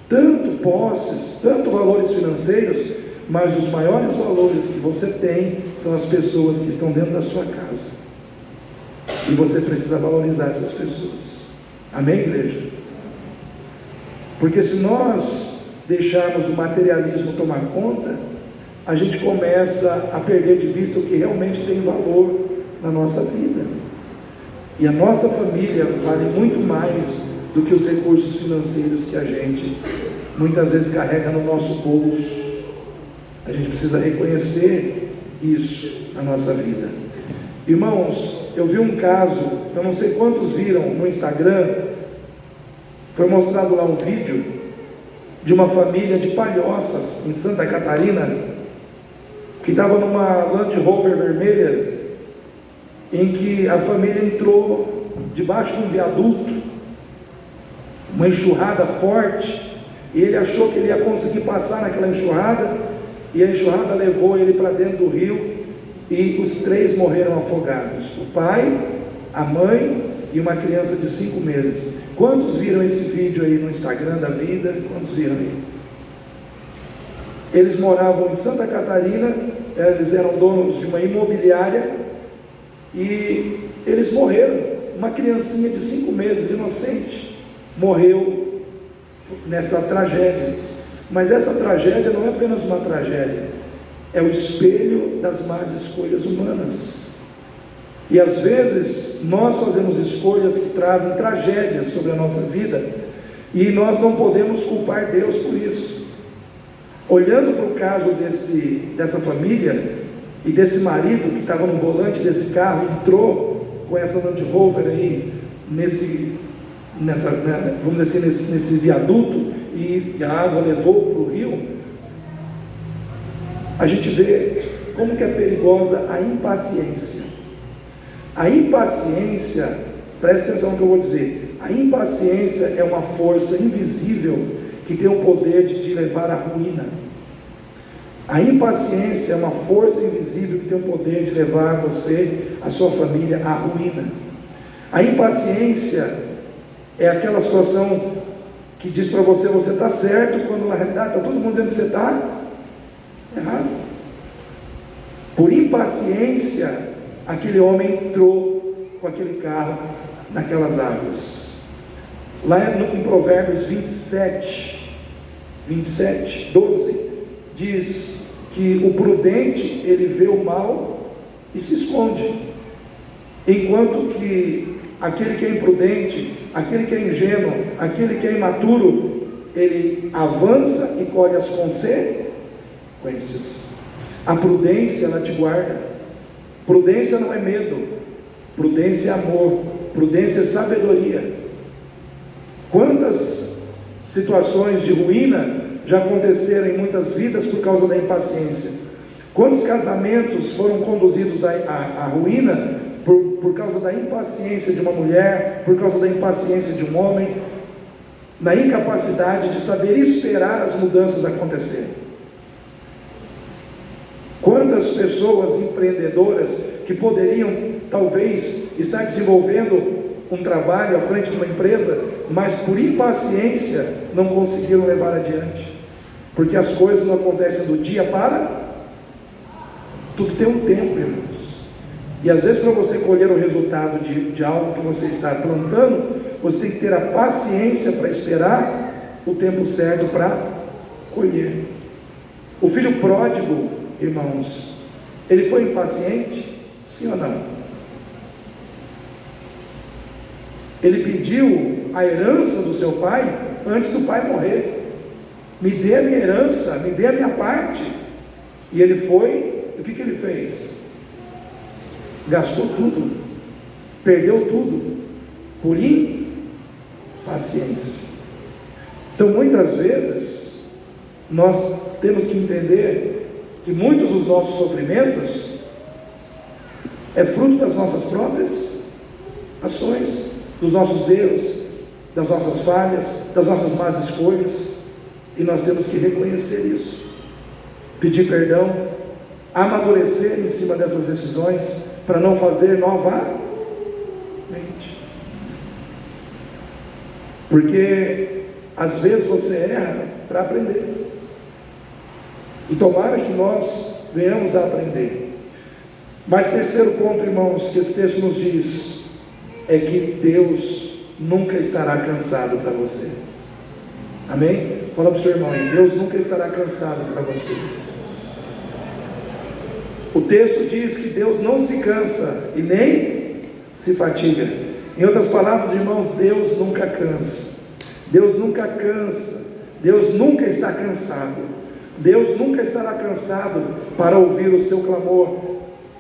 tanto posses, tanto valores financeiros, mas os maiores valores que você tem são as pessoas que estão dentro da sua casa, e você precisa valorizar essas pessoas. Amém, igreja? Porque se nós deixarmos o materialismo tomar conta, a gente começa a perder de vista o que realmente tem valor na nossa vida. E a nossa família vale muito mais do que os recursos financeiros que a gente muitas vezes carrega no nosso bolso. A gente precisa reconhecer isso na nossa vida. Irmãos, eu vi um caso, eu não sei quantos viram no Instagram, foi mostrado lá um vídeo de uma família de Palhoças, em Santa Catarina, que estava numa Land Rover vermelha, em que a família entrou debaixo de um viaduto, uma enxurrada forte, e ele achou que ele ia conseguir passar naquela enxurrada, e a enxurrada levou ele para dentro do rio, e os 3 morreram afogados: o pai, a mãe e uma criança de 5 meses. Quantos viram esse vídeo aí no Instagram da vida? Quantos viram aí? Eles moravam em Santa Catarina, eles eram donos de uma imobiliária e eles morreram. Uma criancinha de 5 meses, inocente, morreu nessa tragédia. Mas essa tragédia não é apenas uma tragédia, é o espelho das más escolhas humanas. E às vezes nós fazemos escolhas que trazem tragédias sobre a nossa vida, e nós não podemos culpar Deus por isso. Olhando para o caso dessa família e desse marido que estava no volante desse carro, entrou com essa Land Rover aí vamos dizer assim, nesse viaduto, e a água levou para o rio, a gente vê como que é perigosa a impaciência. A impaciência, preste atenção no que eu vou dizer, a impaciência é uma força invisível que tem o poder de te levar à ruína. A impaciência é uma força invisível que tem o poder de levar você, a sua família, à ruína. A impaciência é aquela situação que diz para você está certo, quando na realidade está todo mundo dizendo que você está errado. Por impaciência, aquele homem entrou com aquele carro naquelas águas. Lá em Provérbios 27, 12, diz que o prudente, ele vê o mal e se esconde, enquanto que aquele que é imprudente, aquele que é ingênuo, aquele que é imaturo, ele avança e colhe as consequências. A prudência, ela te guarda. Prudência não é medo, prudência é amor, prudência é sabedoria. Quantas situações de ruína já aconteceram em muitas vidas por causa da impaciência? Quantos casamentos foram conduzidos à ruína por causa da impaciência de uma mulher, por causa da impaciência de um homem, na incapacidade de saber esperar as mudanças acontecerem? Quantas pessoas empreendedoras que poderiam talvez estar desenvolvendo um trabalho à frente de uma empresa, mas por impaciência não conseguiram levar adiante, porque as coisas não acontecem do dia para, tudo tem um tempo, irmãos, e às vezes para você colher o resultado de algo que você está plantando, você tem que ter a paciência para esperar o tempo certo para colher. O filho pródigo, irmãos, ele foi impaciente? Sim ou não? Ele pediu a herança do seu pai antes do pai morrer. Me dê a minha herança, me dê a minha parte. E ele foi, o que ele fez? Gastou tudo, perdeu tudo, por impaciência. Então muitas vezes nós temos que entender que muitos dos nossos sofrimentos é fruto das nossas próprias ações, dos nossos erros, das nossas falhas, das nossas más escolhas, e nós temos que reconhecer isso, pedir perdão, amadurecer em cima dessas decisões, para não fazer novamente, porque às vezes você erra para aprender, e tomara que nós venhamos a aprender. Mas terceiro ponto, irmãos, que esse texto nos diz, é que Deus nunca estará cansado para você. Amém? Fala para o seu irmão aí, Deus nunca estará cansado para você. O texto diz que Deus não se cansa e nem se fatiga. Em outras palavras, irmãos, Deus nunca cansa. Deus nunca cansa. Deus nunca está cansado. Deus nunca estará cansado para ouvir o seu clamor.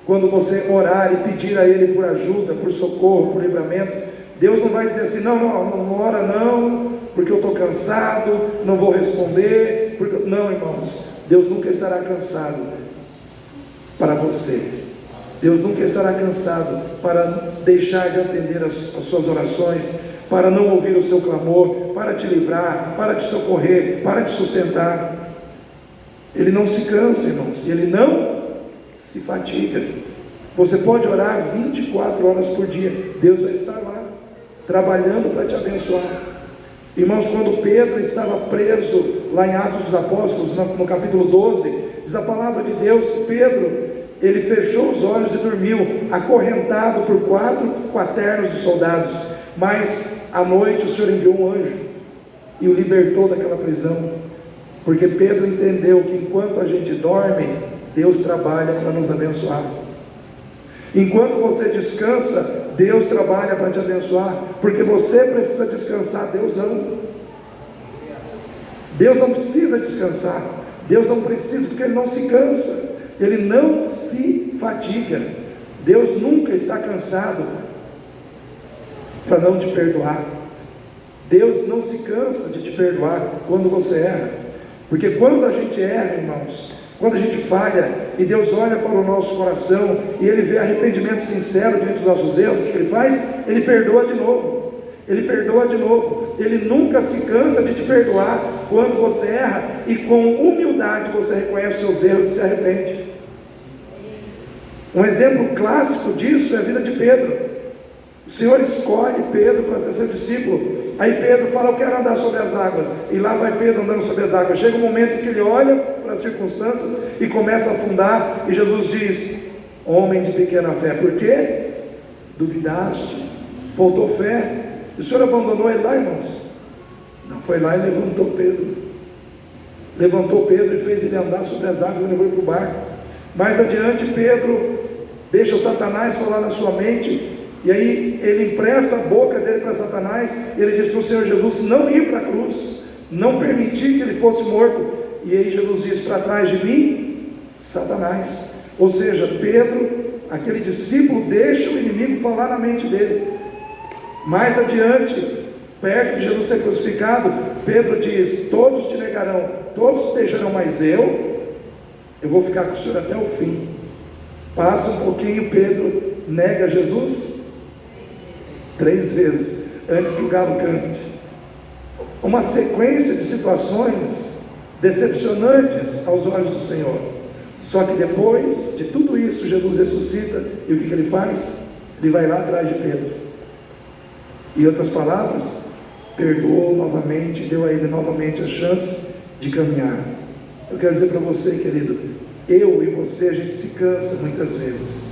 Quando você orar e pedir a Ele por ajuda, por socorro, por livramento, Deus não vai dizer assim, não ora não, porque eu estou cansado, não vou responder, porque... Não, irmãos, Deus nunca estará cansado para você. Deus nunca estará cansado para deixar de atender as suas orações, para não ouvir o seu clamor, para te livrar, para te socorrer, para te sustentar. Ele não se cansa, irmãos, Ele não se fatiga. Você pode orar 24 horas por dia, Deus vai estar lá, trabalhando para te abençoar. Irmãos, quando Pedro estava preso, lá em Atos dos Apóstolos, no capítulo 12, diz a palavra de Deus que Pedro, ele fechou os olhos e dormiu, acorrentado por 4 quaternos de soldados, mas à noite o Senhor enviou um anjo, e o libertou daquela prisão, porque Pedro entendeu que enquanto a gente dorme, Deus trabalha para nos abençoar. Enquanto você descansa, Deus trabalha para te abençoar, porque você precisa descansar, Deus não. Deus não precisa descansar, Deus não precisa, porque Ele não se cansa, Ele não se fatiga. Deus nunca está cansado para não te perdoar. Deus não se cansa de te perdoar quando você erra, porque quando a gente erra, irmãos, quando a gente falha, e Deus olha para o nosso coração, e Ele vê arrependimento sincero diante dos nossos erros, o que Ele faz? Ele perdoa de novo, Ele perdoa de novo, Ele nunca se cansa de te perdoar quando você erra, e com humildade você reconhece os seus erros e se arrepende. Um exemplo clássico disso é a vida de Pedro. O Senhor escolhe Pedro para ser seu discípulo. Aí Pedro fala: eu quero andar sobre as águas. E lá vai Pedro andando sobre as águas. Chega um momento em que ele olha para as circunstâncias e começa a afundar. E Jesus diz: homem de pequena fé, por quê? Duvidaste, faltou fé. O Senhor abandonou ele lá, irmãos? Não, foi lá e levantou Pedro. Levantou Pedro e fez ele andar sobre as águas e levou ele para o barco. Mais adiante Pedro deixa Satanás falar na sua mente. E aí ele empresta a boca dele para Satanás, e ele diz para o Senhor Jesus não ir para a cruz, não permitir que ele fosse morto. E aí Jesus diz: para trás de mim, Satanás. Ou seja, Pedro, aquele discípulo, deixa o inimigo falar na mente dele. Mais adiante, perto de Jesus ser crucificado, Pedro diz: todos te negarão, todos te deixarão, mas eu vou ficar com o Senhor até o fim. Passa um pouquinho, Pedro nega Jesus 3 vezes antes que o galo cante. Uma sequência de situações decepcionantes aos olhos do Senhor. Só que depois de tudo isso, Jesus ressuscita, e o que ele faz? Ele vai lá atrás de Pedro. Em outras palavras, perdoou novamente, deu a ele novamente a chance de caminhar. Eu quero dizer para você, querido, eu e você, a gente se cansa muitas vezes.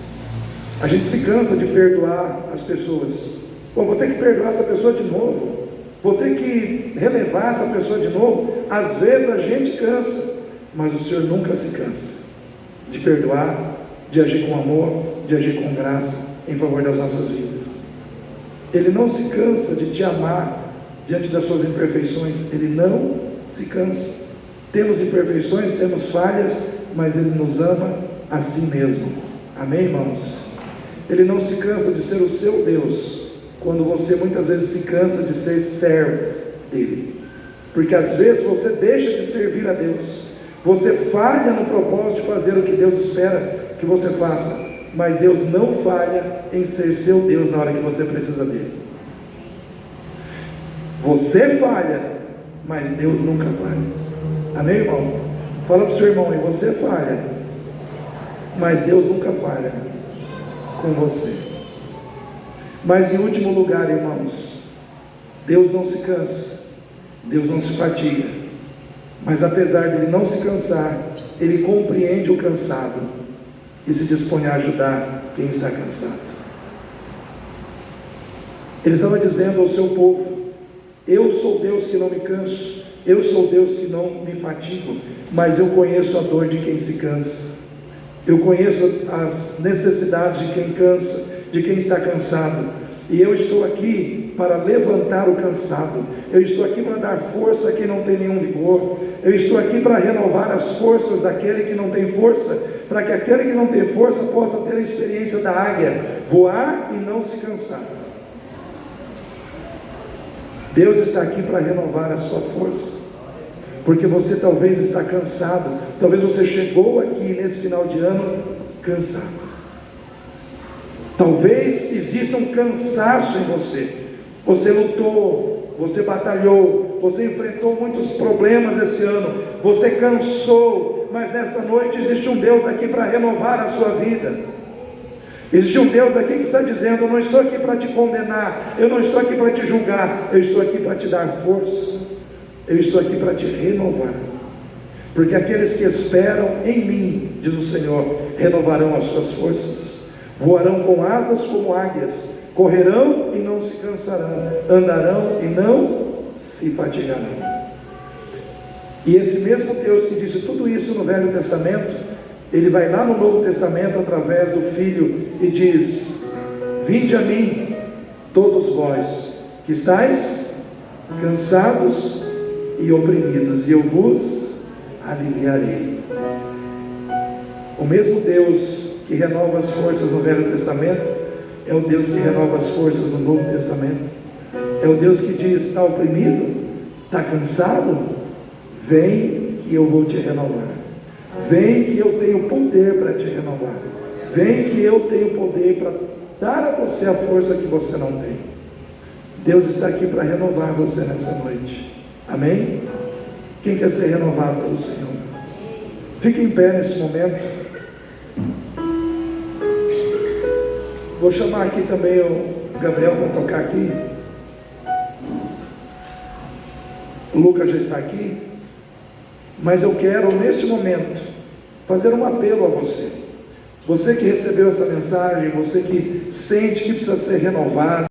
A gente se cansa de perdoar as pessoas. Bom, vou ter que perdoar essa pessoa de novo, vou ter que relevar essa pessoa de novo. Às vezes a gente cansa, mas o Senhor nunca se cansa de perdoar, de agir com amor, de agir com graça em favor das nossas vidas. Ele não se cansa de te amar diante das suas imperfeições. Ele não se cansa. Temos imperfeições, temos falhas, mas Ele nos ama assim mesmo. Amém, irmãos? Ele não se cansa de ser o seu Deus, quando você muitas vezes se cansa de ser servo dele, porque às vezes você deixa de servir a Deus, você falha no propósito de fazer o que Deus espera que você faça, mas Deus não falha em ser seu Deus na hora que você precisa dele. Você falha, mas Deus nunca falha. Amém, irmão? Fala para o seu irmão: e você falha, mas Deus nunca falha com você. Mas em último lugar, irmãos, Deus não se cansa, Deus não se fatiga, mas apesar dele não se cansar, ele compreende o cansado e se dispõe a ajudar quem está cansado. Ele estava dizendo ao seu povo: eu sou Deus que não me canso, eu sou Deus que não me fatigo, mas eu conheço a dor de quem se cansa, eu conheço as necessidades de quem cansa, de quem está cansado, e eu estou aqui para levantar o cansado, eu estou aqui para dar força a quem não tem nenhum vigor, eu estou aqui para renovar as forças daquele que não tem força, para que aquele que não tem força possa ter a experiência da águia, voar e não se cansar. Deus está aqui para renovar a sua força, porque você talvez está cansado, talvez você chegou aqui nesse final de ano cansado. Talvez exista um cansaço em você. Você lutou, você batalhou, você enfrentou muitos problemas esse ano, você cansou, mas nessa noite existe um Deus aqui para renovar a sua vida. Existe um Deus aqui que está dizendo: eu não estou aqui para te condenar, eu não estou aqui para te julgar, eu estou aqui para te dar força, eu estou aqui para te renovar. Porque aqueles que esperam em mim, diz o Senhor, renovarão as suas forças, voarão com asas como águias, correrão e não se cansarão, andarão e não se fatigarão. E esse mesmo Deus que disse tudo isso no Velho Testamento, Ele vai lá no Novo Testamento através do Filho e diz: vinde a mim, todos vós que estáis cansados e oprimidos, e eu vos aliviarei. O mesmo Deus que renova as forças no Velho Testamento é o Deus que renova as forças no Novo Testamento. É o Deus que diz: está oprimido? Está cansado? Vem que eu vou te renovar. Vem que eu tenho poder para te renovar. Vem que eu tenho poder para dar a você a força que você não tem. Deus está aqui para renovar você nessa noite. Amém? Quem quer ser renovado pelo Senhor? Fique em pé nesse momento. Vou chamar aqui também o Gabriel para tocar aqui. O Lucas já está aqui. Mas eu quero, neste momento, fazer um apelo a você. Você que recebeu essa mensagem, você que sente que precisa ser renovado.